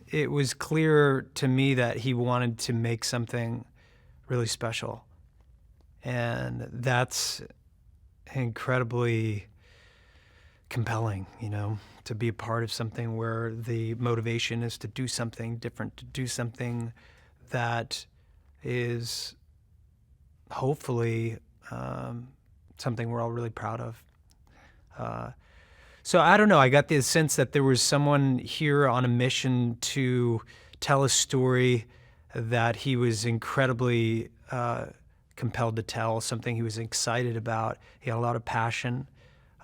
it was clear to me that he wanted to make something really special. And that's incredibly compelling, to be a part of something where the motivation is to do something different, to do something that is hopefully something we're all really proud of. So I don't know, I got the sense that there was someone here on a mission to tell a story that he was incredibly compelled to tell, something he was excited about. He had a lot of passion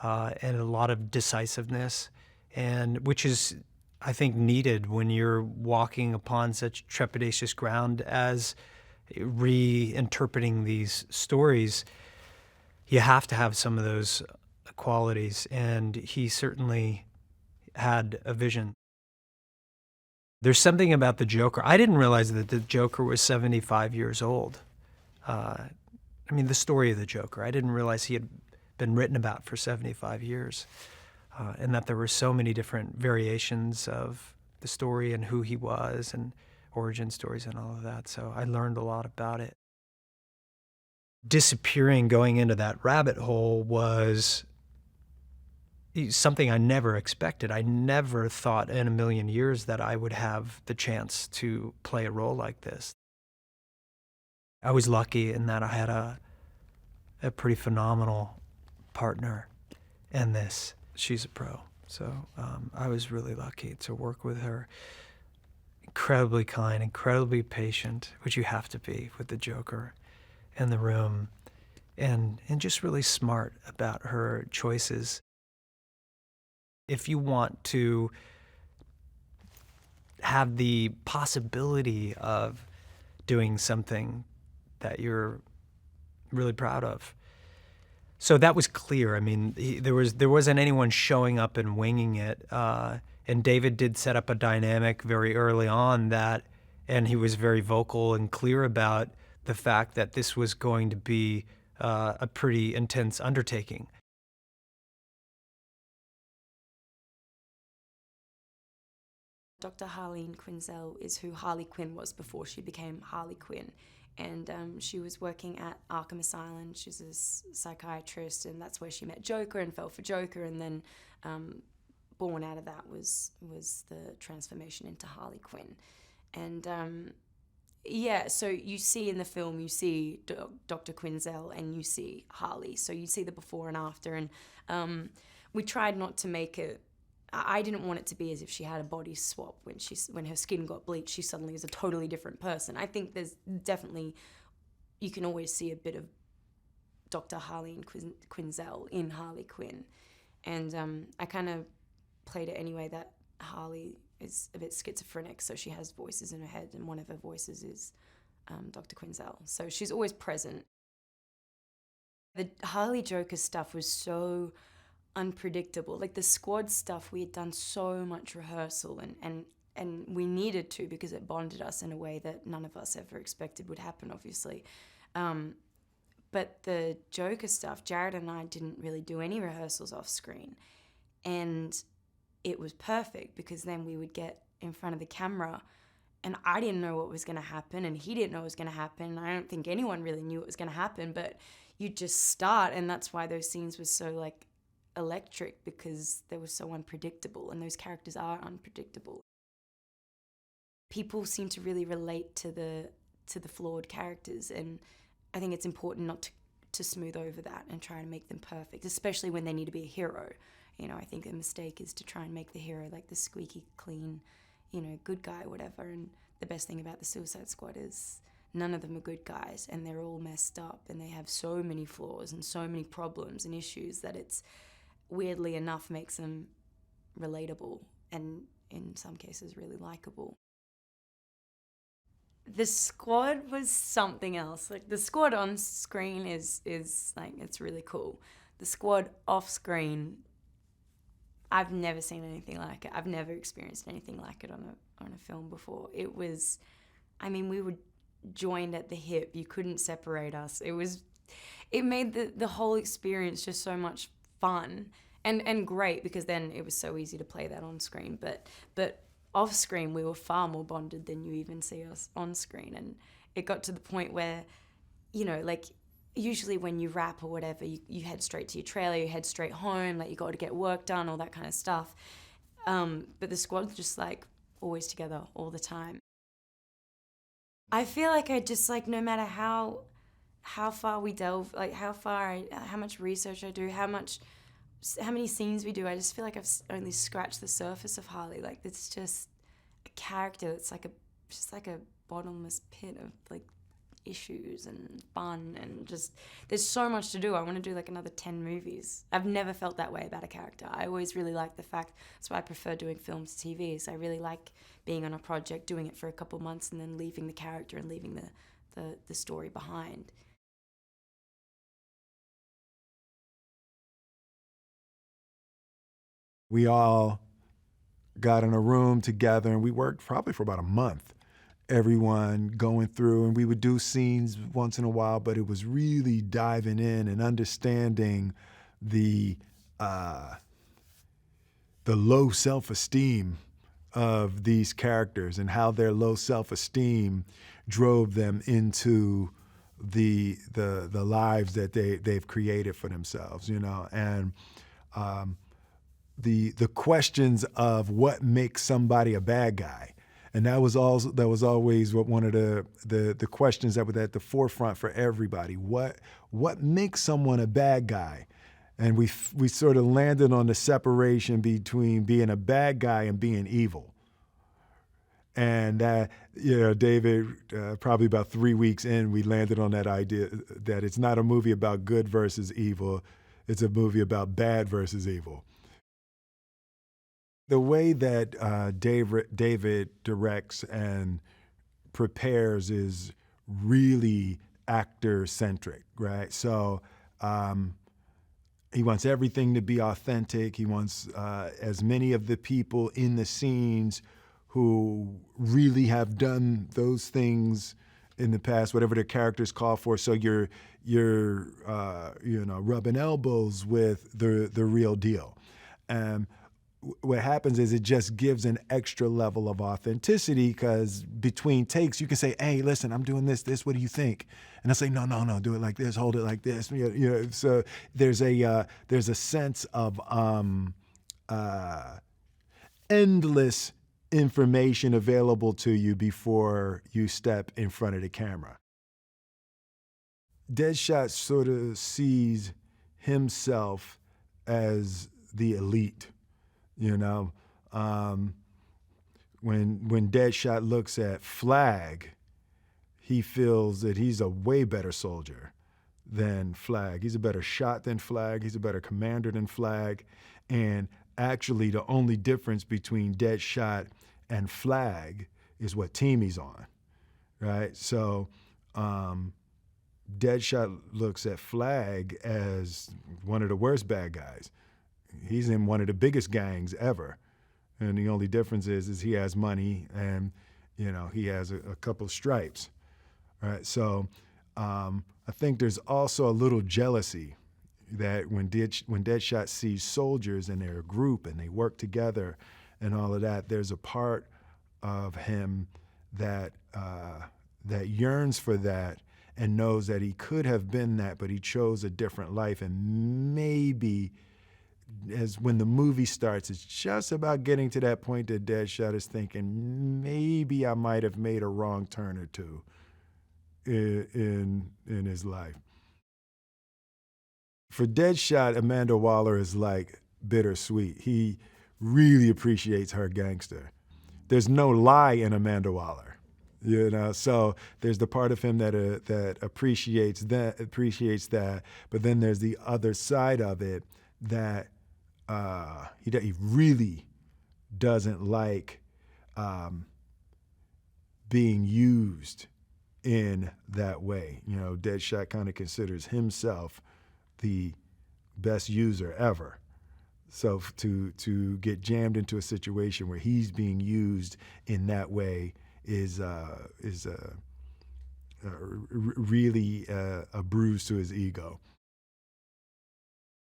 and a lot of decisiveness, and which is, I think, needed when you're walking upon such trepidatious ground as reinterpreting these stories. You have to have some of those qualities, and he certainly had a vision. There's something about the Joker. I didn't realize that the Joker was 75 years old. The story of the Joker. I didn't realize he had been written about for 75 years, and that there were so many different variations of the story and who he was and origin stories and all of that. So I learned a lot about it. Disappearing, going into that rabbit hole was something I never expected. I never thought in a million years that I would have the chance to play a role like this. I was lucky in that I had a pretty phenomenal partner in this. She's a pro, so I was really lucky to work with her. Incredibly kind, incredibly patient, which you have to be with the Joker in the room, and just really smart about her choices. If you want to have the possibility of doing something that you're really proud of. So that was clear. There wasn't anyone showing up and winging it. And David did set up a dynamic very early on and he was very vocal and clear about the fact that this was going to be a pretty intense undertaking. Dr. Harleen Quinzel is who Harley Quinn was before she became Harley Quinn. And she was working at Arkham Asylum. She's a psychiatrist, and that's where she met Joker and fell for Joker. And then born out of that was the transformation into Harley Quinn. And so you see in the film, you see Dr. Quinzel and you see Harley. So you see the before and after. And we tried not to make it. I didn't want it to be as if she had a body swap. When her skin got bleached, she suddenly is a totally different person. I think there's definitely, you can always see a bit of Dr. Harleen Quinzel in Harley Quinn. And I kind of played it anyway that Harley is a bit schizophrenic, so she has voices in her head, and one of her voices is Dr. Quinzel. So she's always present. The Harley Joker stuff was so unpredictable. Like the squad stuff, we had done so much rehearsal and we needed to, because it bonded us in a way that none of us ever expected would happen, obviously. But the Joker stuff, Jared and I didn't really do any rehearsals off screen. And it was perfect, because then we would get in front of the camera and I didn't know what was going to happen and he didn't know what was going to happen. I don't think anyone really knew what was going to happen, but you just start, and that's why those scenes were so electric, because they were so unpredictable, and those characters are unpredictable. People seem to really relate to the flawed characters, and I think it's important not to smooth over that and try to make them perfect, especially when they need to be a hero. I think the mistake is to try and make the hero like the squeaky clean, good guy, whatever. And the best thing about the Suicide Squad is none of them are good guys, and they're all messed up, and they have so many flaws and so many problems and issues that it's weirdly enough makes them relatable and in some cases really likable. The squad was something else. The squad on screen is it's really cool. The squad off screen, I've never seen anything like it. I've never experienced anything like it on a film before. It was, we were joined at the hip. You couldn't separate us. It made the whole experience just so much fun and great, because then it was so easy to play that on screen. But off screen we were far more bonded than you even see us on screen. And it got to the point where, you know, like usually when you rap or whatever, you head straight to your trailer, you head straight home, like you got to get work done, all that kind of stuff. But the squad's just like always together all the time. I feel like I just like, no matter how far we delve, like how much research I do, how many scenes we do, I just feel like I've only scratched the surface of Harley. Like it's just a character that's like just like a bottomless pit of like issues and fun, and just there's so much to do. I want to do like another 10 movies. I've never felt that way about a character. I always really like the fact, that's why I prefer doing films to TVs. I really like being on a project, doing it for a couple months, and then leaving the character and leaving the story behind. We all got in a room together and we worked probably for about a month. Everyone going through, and we would do scenes once in a while, but it was really diving in and understanding the low self-esteem of these characters and how their low self-esteem drove them into the lives that they've created for themselves, you know, and the questions of what makes somebody a bad guy. And that was always one of the questions that was at the forefront for everybody. What makes someone a bad guy? And we sort of landed on the separation between being a bad guy and being evil. And you know, David, probably about 3 weeks in, we landed on that idea that it's not a movie about good versus evil. It's a movie about bad versus evil. The way that David directs and prepares is really actor-centric, right? So he wants everything to be authentic. He wants as many of the people in the scenes who really have done those things in the past, whatever their characters call for. So you're you know, rubbing elbows with the real deal. What happens is it just gives an extra level of authenticity, because between takes you can say, hey, listen, I'm doing this, what do you think? And I'll say, no, do it like this, hold it like this. You know, so there's a sense of endless information available to you before you step in front of the camera. Deadshot sort of sees himself as the elite. You know, when Deadshot looks at Flag, he feels that he's a way better soldier than Flag. He's a better shot than Flag. He's a better commander than Flag. And actually, the only difference between Deadshot and Flag is what team he's on, right? So Deadshot looks at Flag as one of the worst bad guys. He's in one of the biggest gangs ever. And the only difference is he has money and, you know, he has a couple stripes, right? So I think there's also a little jealousy that when Deadshot sees soldiers and they're a group and they work together and all of that, there's a part of him that yearns for that and knows that he could have been that, but he chose a different life. And maybe as when the movie starts, it's just about getting to that point that Deadshot is thinking, maybe I might have made a wrong turn or two in his life. For Deadshot, Amanda Waller is like bittersweet. He really appreciates her gangster. There's no lie in Amanda Waller, you know. So there's the part of him that appreciates that, but then there's the other side of it that he really doesn't like being used in that way. You know, Deadshot kind of considers himself the best user ever. So to get jammed into a situation where he's being used in that way is really a bruise to his ego.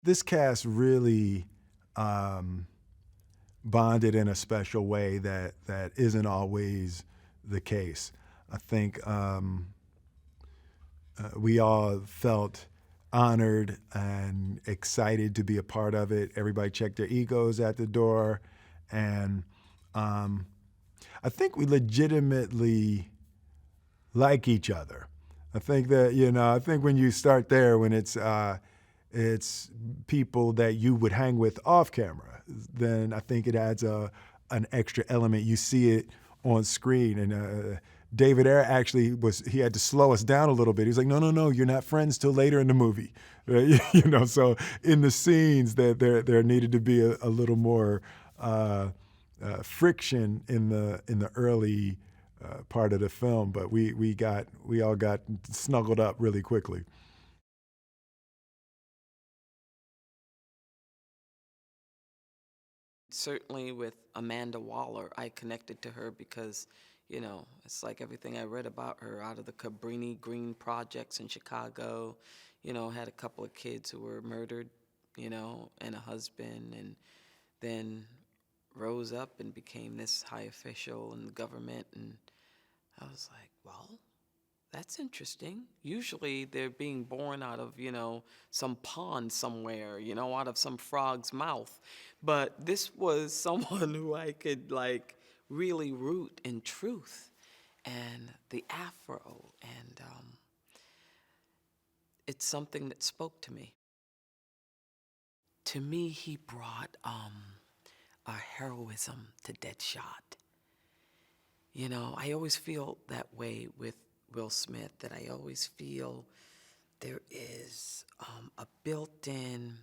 This cast really bonded in a special way that isn't always the case. I think we all felt honored and excited to be a part of it. Everybody checked their egos at the door. And I think we legitimately like each other. I think that, I think when you start there, when it's people that you would hang with off camera, then I think it adds an extra element. You see it on screen. And David Ayer actually he had to slow us down a little bit. He was like, no, you're not friends till later in the movie. Right? So in the scenes that there needed to be a little more friction in the early part of the film, but we all got snuggled up really quickly. Certainly with Amanda Waller, I connected to her because, it's like everything I read about her out of the Cabrini Green projects in Chicago, had a couple of kids who were murdered, and a husband, and then rose up and became this high official in the government. And I was like, well, that's interesting. Usually they're being born out of, some pond somewhere, out of some frog's mouth. But this was someone who I could, really root in truth and the afro. And it's something that spoke to me. To me, he brought a heroism to Deadshot. I always feel that way with Will Smith, that I always feel there is a built-in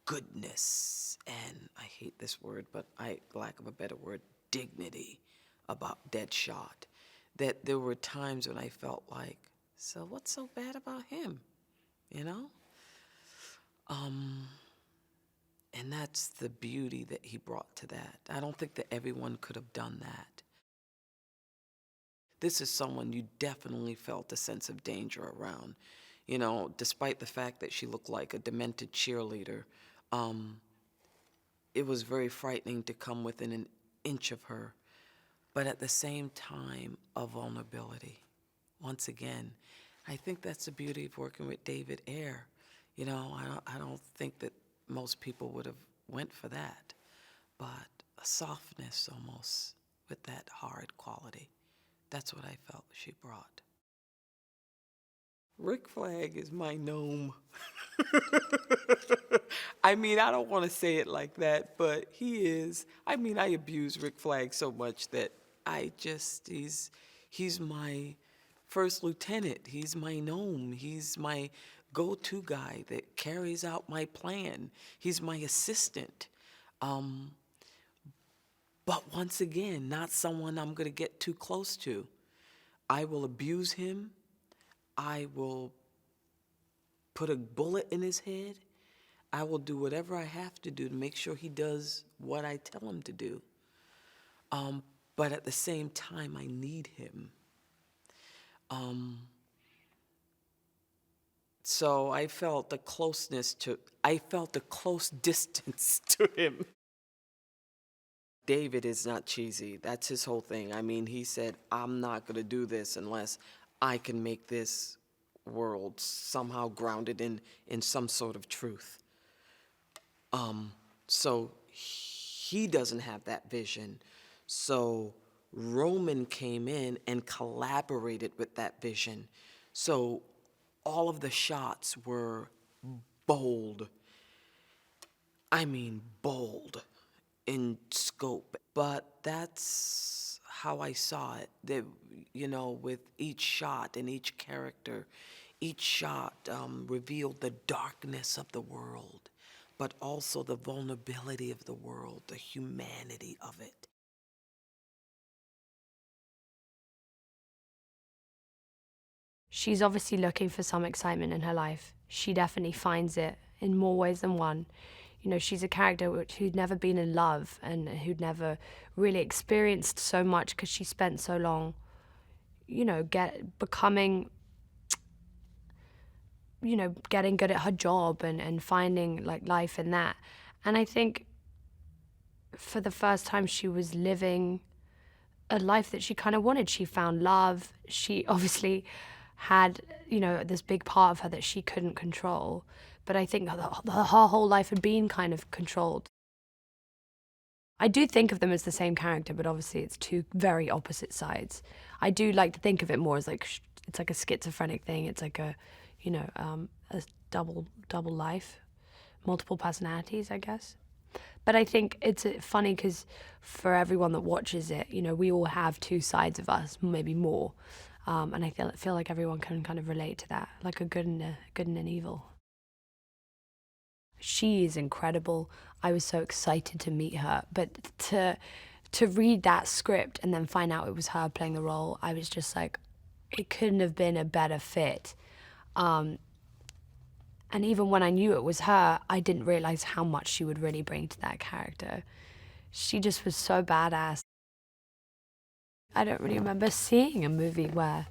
goodness, and I hate this word, but lack of a better word, dignity about Deadshot. That there were times when I felt like, so what's so bad about him, And that's the beauty that he brought to that. I don't think that everyone could have done that. This is someone you definitely felt a sense of danger around. Despite the fact that she looked like a demented cheerleader, it was very frightening to come within an inch of her. But at the same time, a vulnerability. Once again, I think that's the beauty of working with David Ayer. I don't think that most people would have went for that, but a softness almost with that hard quality. That's what I felt she brought. Rick Flag is my gnome. I don't want to say it like that, but he is. I abuse Rick Flag so much that he's my first lieutenant. He's my gnome. He's my go-to guy that carries out my plan. He's my assistant. But once again, not someone I'm going to get too close to. I will abuse him. I will put a bullet in his head. I will do whatever I have to do to make sure he does what I tell him to do. But at the same time, I need him. So I felt a close distance to him. David is not cheesy. That's his whole thing. He said, I'm not going to do this unless I can make this world somehow grounded in some sort of truth. So he doesn't have that vision. So Roman came in and collaborated with that vision. So all of the shots were bold. Bold in scope. But that's how I saw it. With each shot and each character, each shot revealed the darkness of the world, but also the vulnerability of the world, the humanity of it. She's obviously looking for some excitement in her life. She definitely finds it in more ways than one. She's a character who'd never been in love and who'd never really experienced so much because she spent so long, becoming, getting good at her job and finding life in that. And I think for the first time she was living a life that she kind of wanted. She found love. She obviously had, you know, this big part of her that she couldn't control. But I think her whole life had been kind of controlled. I do think of them as the same character, but obviously it's two very opposite sides. I do like to think of it more as like, it's like a schizophrenic thing. It's like a, you know, a double life, multiple personalities, I guess. But I think it's funny because for everyone that watches it, you know, we all have two sides of us, maybe more. And I feel like everyone can kind of relate to that, like a good and an evil. She is incredible. I was so excited to meet her, but to read that script and then find out it was her playing the role, I was just like, it couldn't have been a better fit. And even when I knew it was her, I didn't realize how much she would really bring to that character. She just was so badass. I don't really remember seeing a movie where,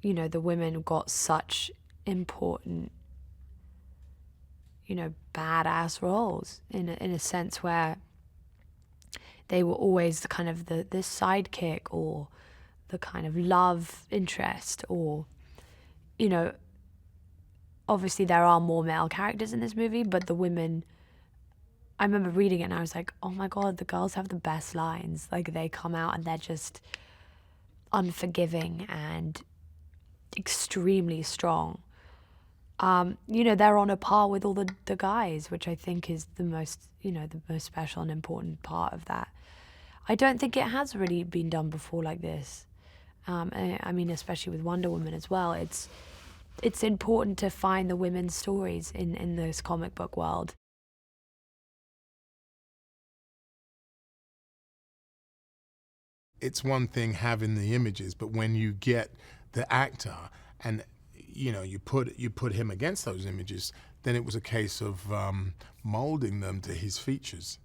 you know, the women got such important, you know, badass roles in a sense where they were always the kind of the sidekick or the kind of love interest, or, you know, obviously there are more male characters in this movie, but the women, I remember reading it and I was like, oh my God, the girls have the best lines. Like, they come out and they're just unforgiving and extremely strong. You know, they're on a par with all the guys, which I think is the most, you know, the most special and important part of that. I don't think it has really been done before like this. I mean, especially with Wonder Woman as well. It's important to find the women's stories in this comic book world. It's one thing having the images, but when you get the actor and, you know, you put him against those images, then it was a case of molding them to his features,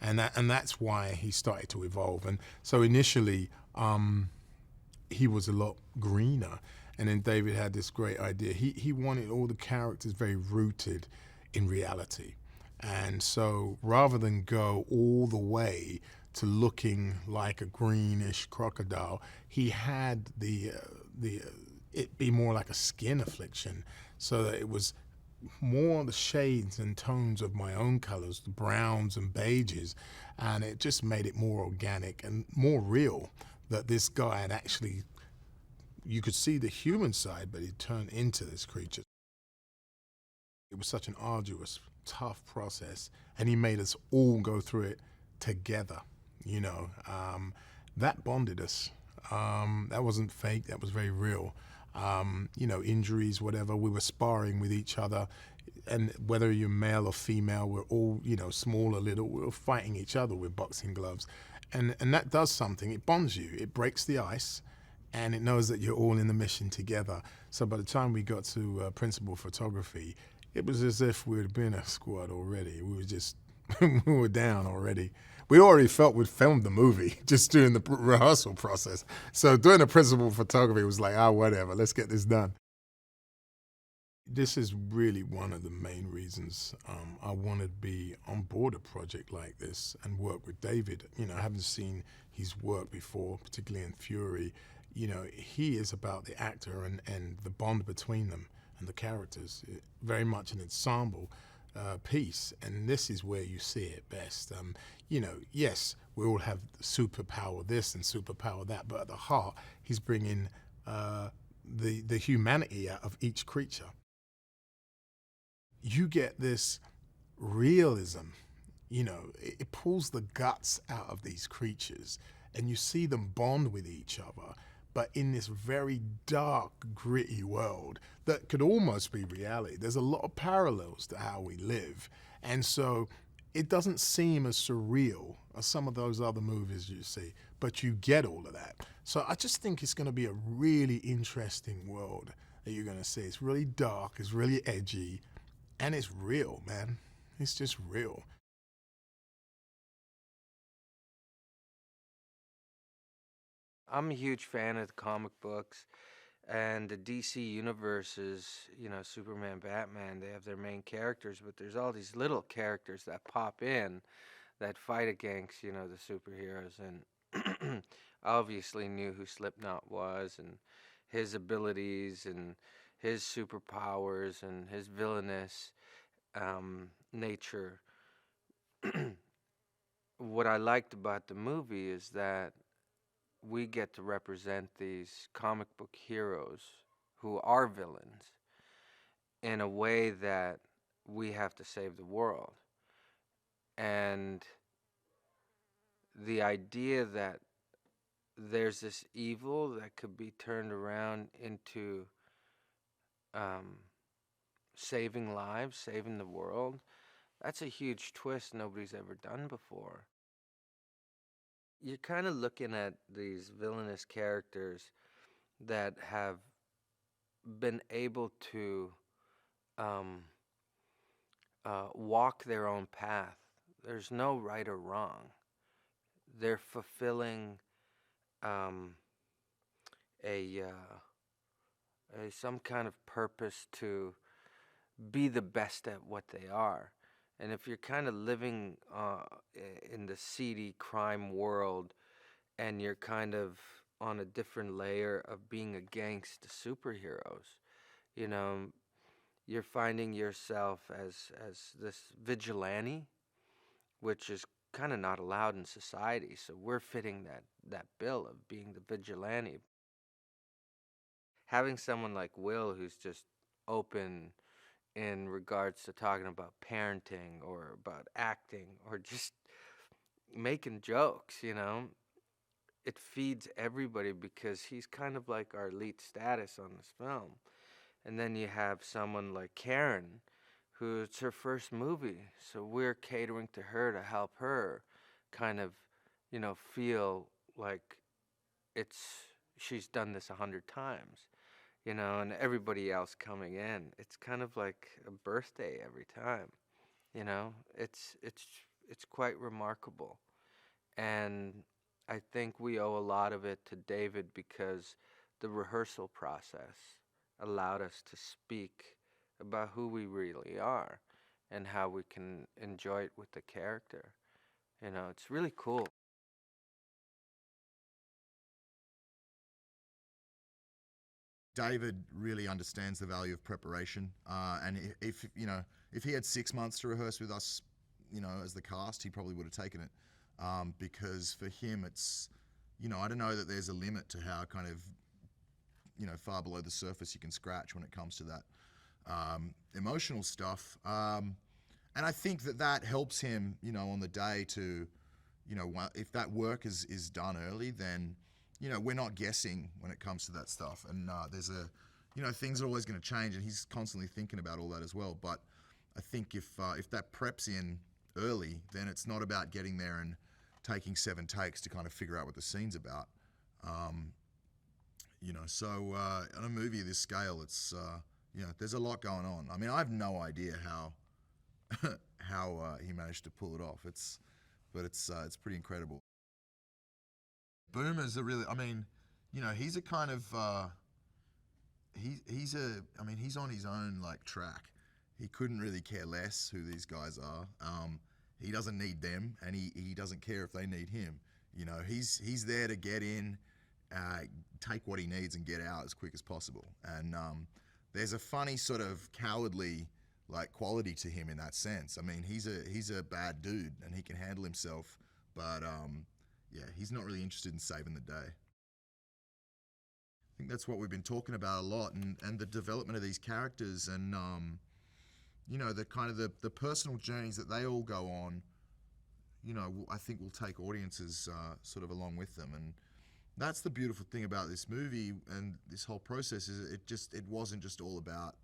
and that's why he started to evolve. And so initially, he was a lot greener, and then David had this great idea. He wanted all the characters very rooted in reality, and so rather than go all the way to looking like a greenish crocodile, he had it be more like a skin affliction, so that it was more the shades and tones of my own colors, the browns and beiges, and it just made it more organic and more real, that this guy had actually, you could see the human side, but he turned into this creature. It was such an arduous, tough process, and he made us all go through it together. You know, that bonded us. That wasn't fake, that was very real. You know, injuries, whatever, we were sparring with each other, and whether you're male or female, we're all, you know, small or little, we were fighting each other with boxing gloves. And that does something, it bonds you, it breaks the ice, and it knows that you're all in the mission together. So by the time we got to principal photography, it was as if we had been a squad already. We were just, we were down already. We already felt we'd filmed the movie just during the rehearsal process. So doing the principal photography was like, whatever, let's get this done. This is really one of the main reasons I wanted to be on board a project like this and work with David. You know, I haven't seen his work before, particularly in Fury. You know, he is about the actor and the bond between them and the characters. Very much an ensemble piece, and this is where you see it best. You know, yes, we all have superpower this and superpower that, but at the heart, he's bringing the humanity out of each creature. You get this realism, you know, it pulls the guts out of these creatures, and you see them bond with each other, but in this very dark, gritty world that could almost be reality. There's a lot of parallels to how we live, and so it doesn't seem as surreal as some of those other movies you see, but you get all of that. So I just think it's going to be a really interesting world that you're going to see. It's really dark, it's really edgy, and it's real, man. It's just real. I'm a huge fan of the comic books. And the DC universe is, you know, Superman, Batman, they have their main characters, but there's all these little characters that pop in that fight against, you know, the superheroes. And obviously knew who Slipknot was and his abilities and his superpowers and his villainous nature. What I liked about the movie is that we get to represent these comic book heroes who are villains in a way that we have to save the world. And the idea that there's this evil that could be turned around into um, saving lives, saving the world, that's a huge twist nobody's ever done before. You're kind of looking at these villainous characters that have been able to um, walk their own path. There's no right or wrong. They're fulfilling um, a some kind of purpose to be the best at what they are. And if you're kind of living in the seedy crime world and you're kind of on a different layer of being against the superheroes, you know, you're finding yourself as this vigilante, which is kind of not allowed in society. So we're fitting that bill of being the vigilante. Having someone like Will who's just open in regards to talking about parenting or about acting or just making jokes, you know, it feeds everybody because he's kind of like our elite status on this film. And then you have someone like Karen, who it's her first movie, so we're catering to her to help her kind of, you know, feel like she's done this 100 times, you know, and everybody else coming in. It's kind of like a birthday every time, you know. It's quite remarkable, and I think we owe a lot of it to David because the rehearsal process allowed us to speak about who we really are and how we can enjoy it with the character. You know, it's really cool. David really understands the value of preparation, and if you know, if he had 6 months to rehearse with us, you know, as the cast, he probably would have taken it, because for him, it's, you know, I don't know that there's a limit to how kind of, you know, far below the surface you can scratch when it comes to that emotional stuff, and I think that helps him, you know, on the day to, you know, if that work is done early, then, you know, we're not guessing when it comes to that stuff. And there's a, you know, things are always going to change, and he's constantly thinking about all that as well. But I think if that prep's in early, then it's not about getting there and taking 7 takes to kind of figure out what the scene's about. You know, so on a movie of this scale, it's, you know, there's a lot going on. I mean, I have no idea how how he managed to pull it off. It's pretty incredible. Boomer's a really, I mean, you know, he's a kind of, he's on his own, like, track. He couldn't really care less who these guys are. He doesn't need them, and he doesn't care if they need him. You know, he's there to get in, take what he needs and get out as quick as possible. And there's a funny sort of cowardly, like, quality to him in that sense. I mean, he's a bad dude, and he can handle himself, but yeah, he's not really interested in saving the day. I think that's what we've been talking about a lot, and the development of these characters, and you know, the kind of the personal journeys that they all go on, you know, I think will take audiences sort of along with them. And that's the beautiful thing about this movie and this whole process, is it wasn't just all about,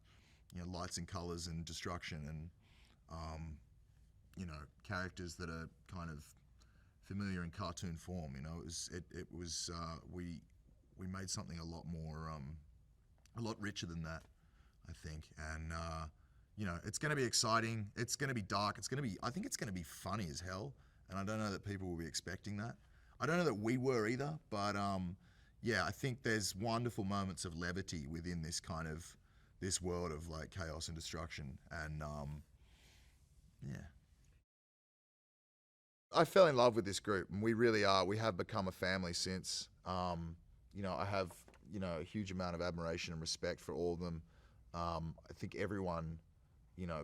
you know, lights and colors and destruction and you know, characters that are kind of familiar in cartoon form. You know, it was we made something a lot more a lot richer than that, I think. And you know, it's going to be exciting, it's going to be dark, I think it's going to be funny as hell, and I don't know that people will be expecting that. I don't know that we were either, but yeah, I think there's wonderful moments of levity within this world of like chaos and destruction, and yeah. I fell in love with this group, and we really are. We have become a family since. I have a huge amount of admiration and respect for all of them. I think everyone,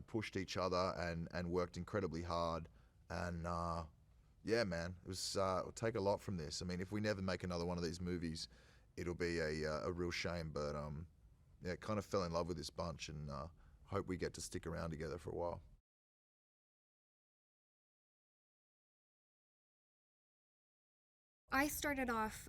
pushed each other and worked incredibly hard, and yeah, man, it'll take a lot from this. I mean, if we never make another one of these movies, it'll be a real shame. But yeah, kind of fell in love with this bunch, and hope we get to stick around together for a while. I started off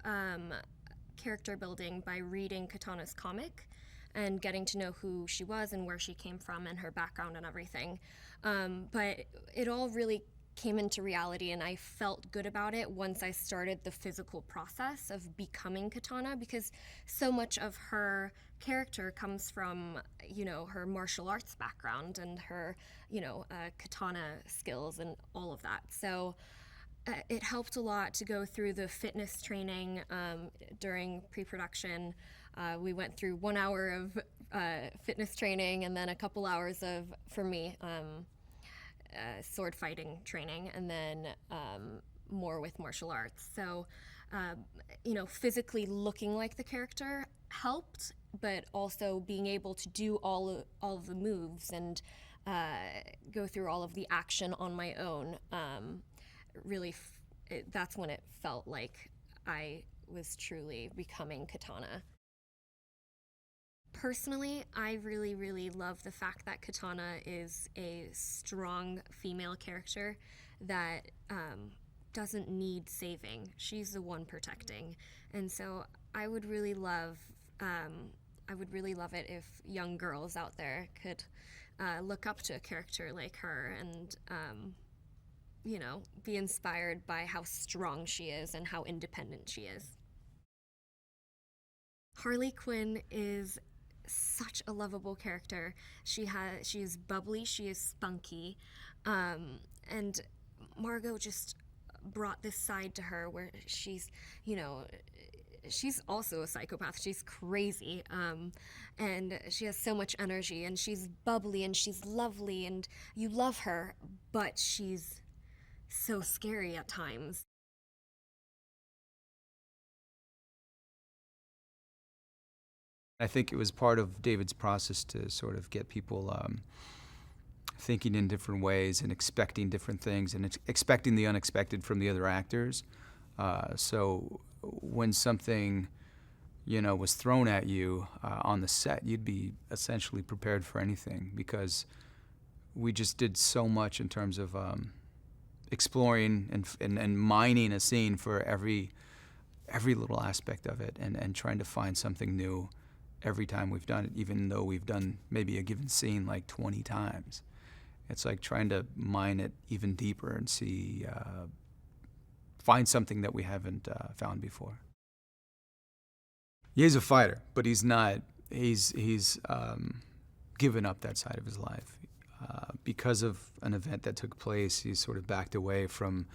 character building by reading Katana's comic and getting to know who she was and where she came from and her background and everything. But it all really came into reality, and I felt good about it once I started the physical process of becoming Katana, because so much of her character comes from, her martial arts background and her, katana skills and all of that. So it helped a lot to go through the fitness training during pre-production. We went through 1 hour of fitness training and then a couple hours of, for me, sword fighting training, and then more with martial arts. So, physically looking like the character helped, but also being able to do all of the moves and go through all of the action on my own. Really, that's when it felt like I was truly becoming Katana. Personally, I really, really love the fact that Katana is a strong female character that doesn't need saving. She's the one protecting. And so I would really love it if young girls out there could look up to a character like her and be inspired by how strong she is and how independent she is. Harley Quinn is such a lovable character. She is bubbly, she is spunky, and Margot just brought this side to her where she's also a psychopath. She's crazy, and she has so much energy, and she's bubbly, and she's lovely, and you love her, but she's so scary at times. I think it was part of David's process to sort of get people thinking in different ways and expecting different things and expecting the unexpected from the other actors. So when something, was thrown at you on the set, you'd be essentially prepared for anything, because we just did so much in terms of exploring and mining a scene for every little aspect of it, and trying to find something new every time we've done it, even though we've done maybe a given scene like 20 times. It's like trying to mine it even deeper and see, find something that we haven't found before. He's a fighter, but he's not, he's given up that side of his life. Because of an event that took place, he's sort of backed away from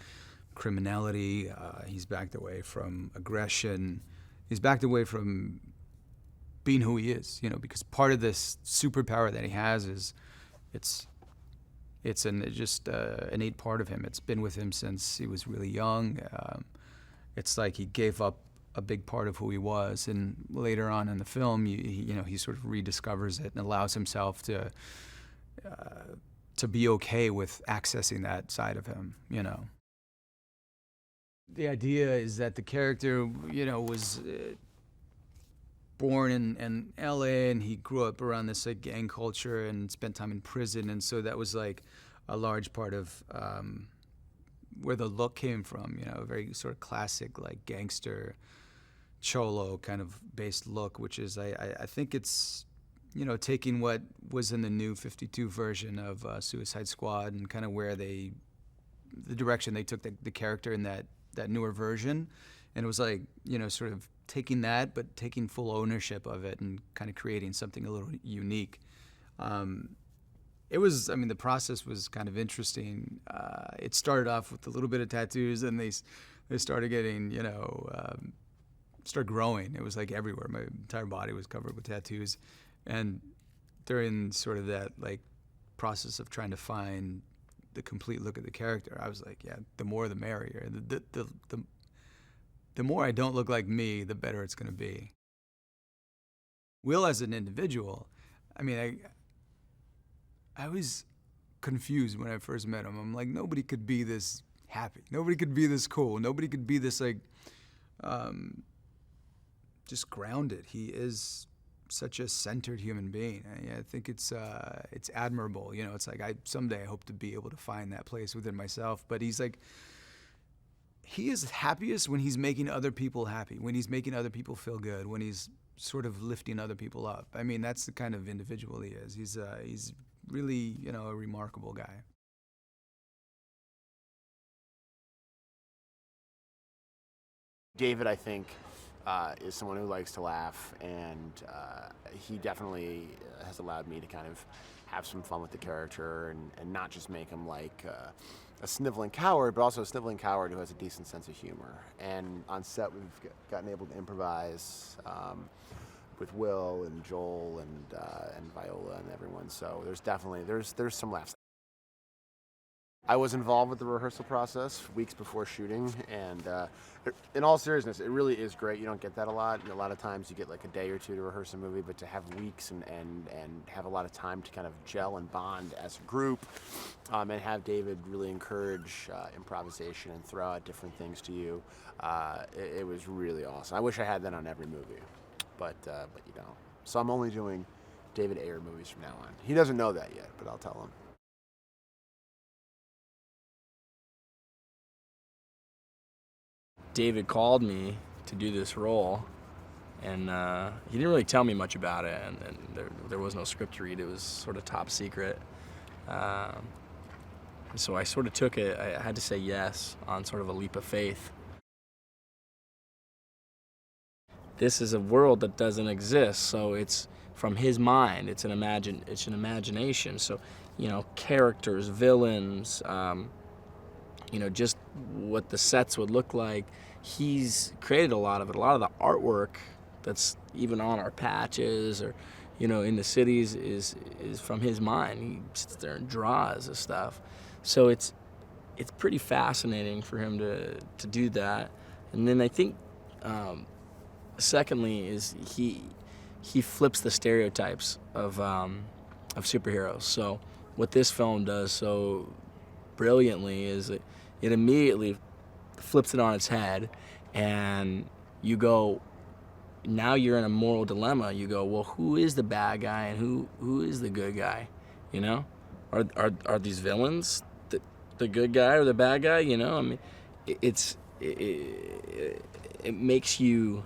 criminality, he's backed away from aggression, he's backed away from being who he is, because part of this superpower that he has is it's an innate part of him. It's been with him since he was really young. It's like he gave up a big part of who he was, and later on in the film, he sort of rediscovers it and allows himself to be okay with accessing that side of him. The idea is that the character, was born in LA, and he grew up around this like gang culture and spent time in prison, and so that was like a large part of where the look came from, a very sort of classic like gangster cholo kind of based look, which is I think it's taking what was in the new 52 version of Suicide Squad and kind of where the direction they took the character in that newer version, and it was like sort of taking that, but taking full ownership of it and kind of creating something a little unique. The process was kind of interesting. It started off with a little bit of tattoos, and they started getting, started growing. It was like everywhere. My entire body was covered with tattoos. And during sort of that like process of trying to find the complete look of the character, I was like, yeah, the more the merrier. The more I don't look like me, the better it's going to be. Will as an individual, I mean, I was confused when I first met him. I'm like, nobody could be this happy. Nobody could be this cool. Nobody could be this like, just grounded. He is such a centered human being. I think it's admirable. You know, it's like someday I hope to be able to find that place within myself. But he's like, he is happiest when he's making other people happy, when he's making other people feel good, when he's sort of lifting other people up. I mean, that's the kind of individual he is. He's really, you know, a remarkable guy. David, I think, is someone who likes to laugh, and he definitely has allowed me to kind of have some fun with the character and not just make him like a sniveling coward, but also a sniveling coward who has a decent sense of humor. And on set, we've gotten able to improvise with Will and Joel and Viola and everyone. So there's definitely there's some laughs. I was involved with the rehearsal process weeks before shooting, and in all seriousness, it really is great. You don't get that a lot. A lot of times you get like a day or two to rehearse a movie, but to have weeks and have a lot of time to kind of gel and bond as a group, and have David really encourage improvisation and throw out different things to you, it was really awesome. I wish I had that on every movie, but you don't. So I'm only doing David Ayer movies from now on. He doesn't know that yet, but I'll tell him. David called me to do this role, and he didn't really tell me much about it, and there was no script to read. It was sort of top secret. So I sort of took it. I had to say yes on sort of a leap of faith. This is a world that doesn't exist, so it's from his mind. It's an imagination. So, you know, characters, villains, you know, just what the sets would look like. He's created a lot of it. A lot of the artwork that's even on our patches or, you know, in the cities is from his mind. He sits there and draws this stuff. So it's pretty fascinating for him to do that. And then I think, secondly, is he flips the stereotypes of superheroes. So what this film does so brilliantly is it immediately flips it on its head, and you go, now you're in a moral dilemma. You go, well, who is the bad guy and who is the good guy? You know, are these villains the good guy or the bad guy? You know, I mean, it makes you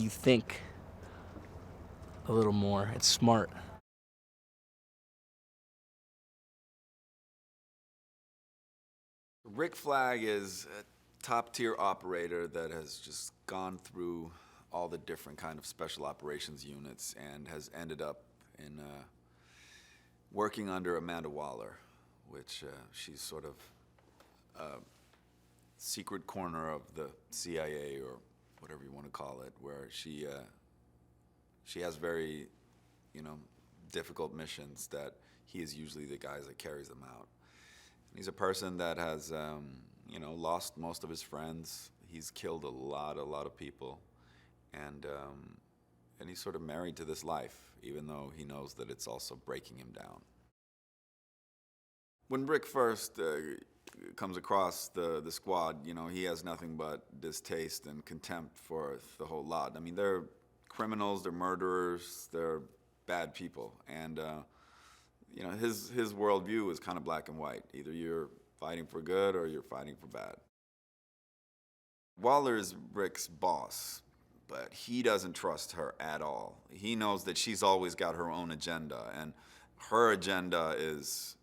think a little more. It's smart. Rick Flag is a top-tier operator that has just gone through all the different kind of special operations units and has ended up in working under Amanda Waller, which she's sort of a secret corner of the CIA or whatever you want to call it, where she has very, you know, difficult missions that he is usually the guy that carries them out. He's a person that has, you know, lost most of his friends. He's killed a lot of people, and he's sort of married to this life, even though he knows that it's also breaking him down. When Rick first comes across the squad, you know, he has nothing but distaste and contempt for the whole lot. I mean, they're criminals, they're murderers, they're bad people, and you know, his worldview is kind of black and white. Either you're fighting for good or you're fighting for bad. Waller is Rick's boss, but he doesn't trust her at all. He knows that she's always got her own agenda, and her agenda is,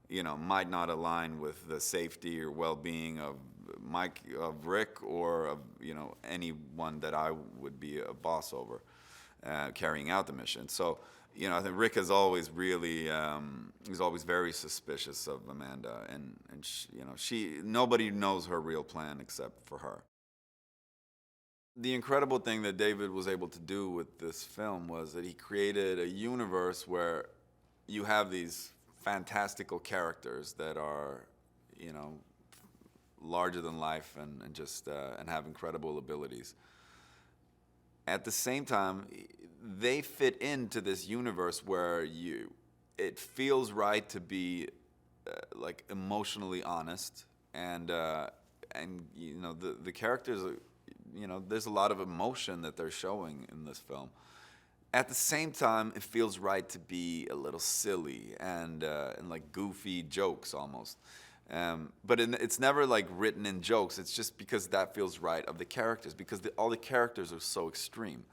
you know, might not align with the safety or well-being of Rick or of, you know, anyone that I would be a boss over carrying out the mission. So, you know, I think Rick is always really, he's always very suspicious of Amanda, and she, you know, nobody knows her real plan except for her. The incredible thing that David was able to do with this film was that he created a universe where you have these fantastical characters that are, you know, larger than life and just and have incredible abilities. At the same time, they fit into this universe where it feels right to be like emotionally honest, and you know the characters are, you know, there's a lot of emotion that they're showing in this film. At the same time, it feels right to be a little silly and like goofy jokes almost. But it's never like written in jokes. It's just because that feels right of the characters, because all the characters are so extreme,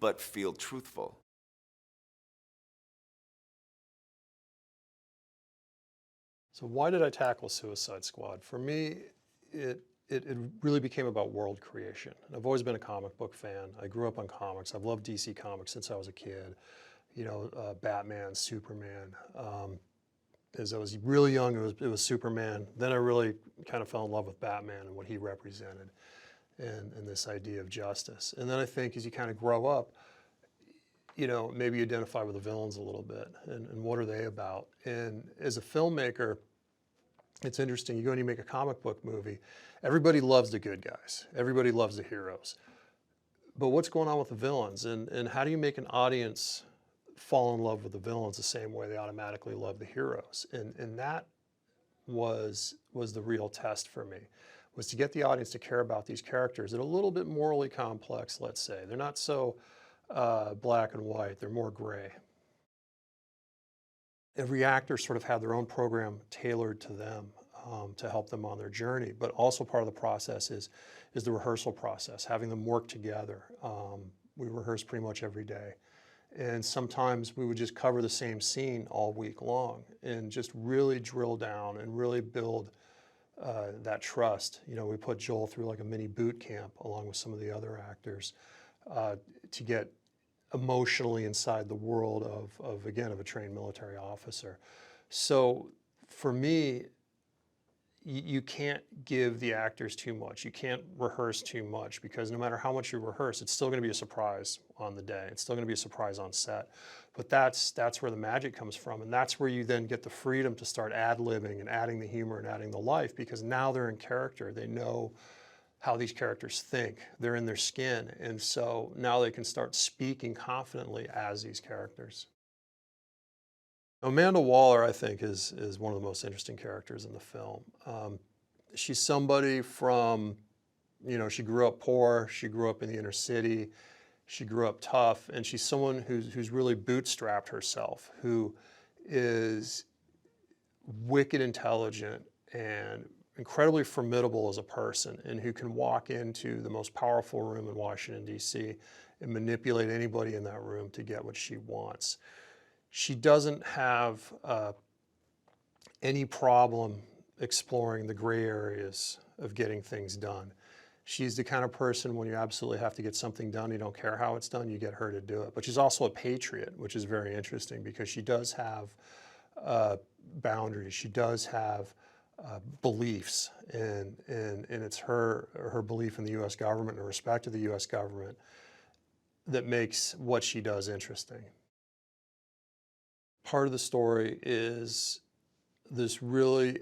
but feel truthful. So why did I tackle Suicide Squad? For me, it really became about world creation. And I've always been a comic book fan. I grew up on comics. I've loved DC Comics since I was a kid. You know, Batman, Superman. As I was really young, it was Superman. Then I really kind of fell in love with Batman and what he represented, and this idea of justice. And then I think as you kind of grow up, you know, maybe you identify with the villains a little bit, and what are they about? And as a filmmaker, it's interesting. You go and you make a comic book movie, everybody loves the good guys. Everybody loves the heroes. But what's going on with the villains? And how do you make an audience fall in love with the villains the same way they automatically love the heroes? And that was the real test for me, was to get the audience to care about these characters that are a little bit morally complex, let's say. They're not so black and white, they're more gray. Every actor sort of had their own program tailored to them to help them on their journey. But also part of the process is the rehearsal process, having them work together. We rehearse pretty much every day. And sometimes we would just cover the same scene all week long and just really drill down and really build that trust. You know, we put Joel through like a mini boot camp along with some of the other actors to get emotionally inside the world of a trained military officer. So for me, you can't give the actors too much. You can't rehearse too much, because no matter how much you rehearse, it's still going to be a surprise on the day. It's still going to be a surprise on set. But that's where the magic comes from, and that's where you then get the freedom to start ad-libbing and adding the humor and adding the life, because now they're in character. They know how these characters think. They're in their skin, and so now they can start speaking confidently as these characters. Amanda Waller, I think, is one of the most interesting characters in the film. She's somebody from, you know, she grew up poor, she grew up in the inner city, she grew up tough, and she's someone who's really bootstrapped herself, who is wicked intelligent and incredibly formidable as a person, and who can walk into the most powerful room in Washington, D.C. and manipulate anybody in that room to get what she wants. She doesn't have any problem exploring the gray areas of getting things done. She's the kind of person, when you absolutely have to get something done, you don't care how it's done, you get her to do it. But she's also a patriot, which is very interesting, because she does have boundaries. She does have beliefs, and it's her belief in the U.S. government and respect of the U.S. government that makes what she does interesting. Part of the story is this really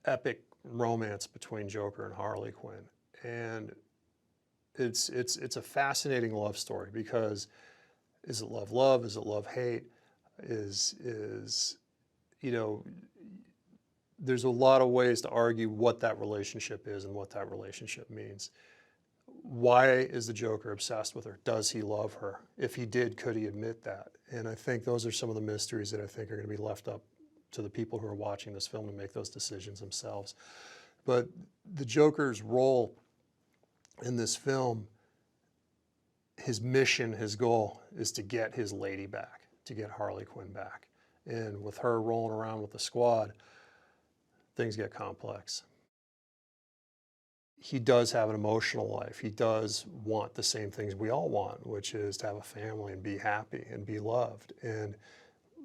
epic romance between Joker and Harley Quinn, and it's a fascinating love story, because is it love? Is it love-hate? Is you know, there's a lot of ways to argue what that relationship is and what that relationship means. Why is the Joker obsessed with her? Does he love her? If he did, could he admit that? And I think those are some of the mysteries that I think are going to be left up to the people who are watching this film to make those decisions themselves. But the Joker's role in this film, his mission, his goal, is to get his lady back, to get Harley Quinn back. And with her rolling around with the squad, things get complex. He does have an emotional life. He does want the same things we all want, which is to have a family and be happy and be loved. And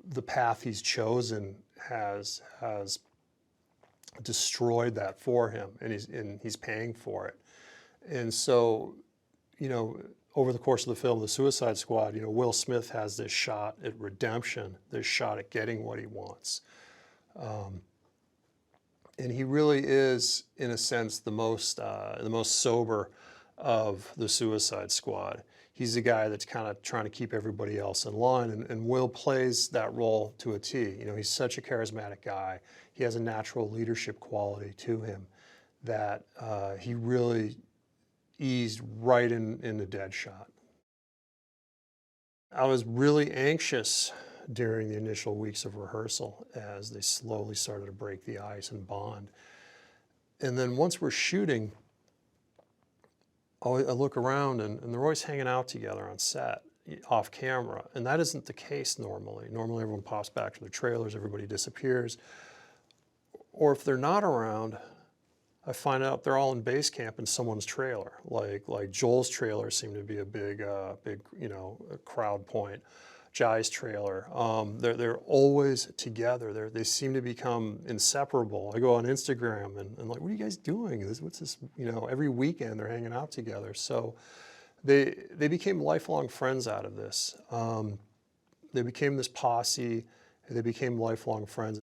the path he's chosen has destroyed that for him, and he's paying for it. And so, you know, over the course of the film, The Suicide Squad, you know, Will Smith has this shot at redemption, this shot at getting what he wants. And he really is, in a sense, the most sober of the Suicide Squad. He's the guy that's kind of trying to keep everybody else in line, and Will plays that role to a T. You know, he's such a charismatic guy. He has a natural leadership quality to him that he really eased right in the Deadshot. I was really anxious during the initial weeks of rehearsal as they slowly started to break the ice and bond. And then once we're shooting, I look around and they're always hanging out together on set, off camera. And that isn't the case normally. Normally everyone pops back to their trailers, everybody disappears. Or if they're not around, I find out they're all in base camp in someone's trailer. Like Joel's trailer seemed to be a big, you know, crowd point. Jai's trailer. They're always together. They seem to become inseparable. I go on Instagram and like, what are you guys doing? What's this? You know, every weekend they're hanging out together. So they became lifelong friends out of this. They became this posse. They became lifelong friends.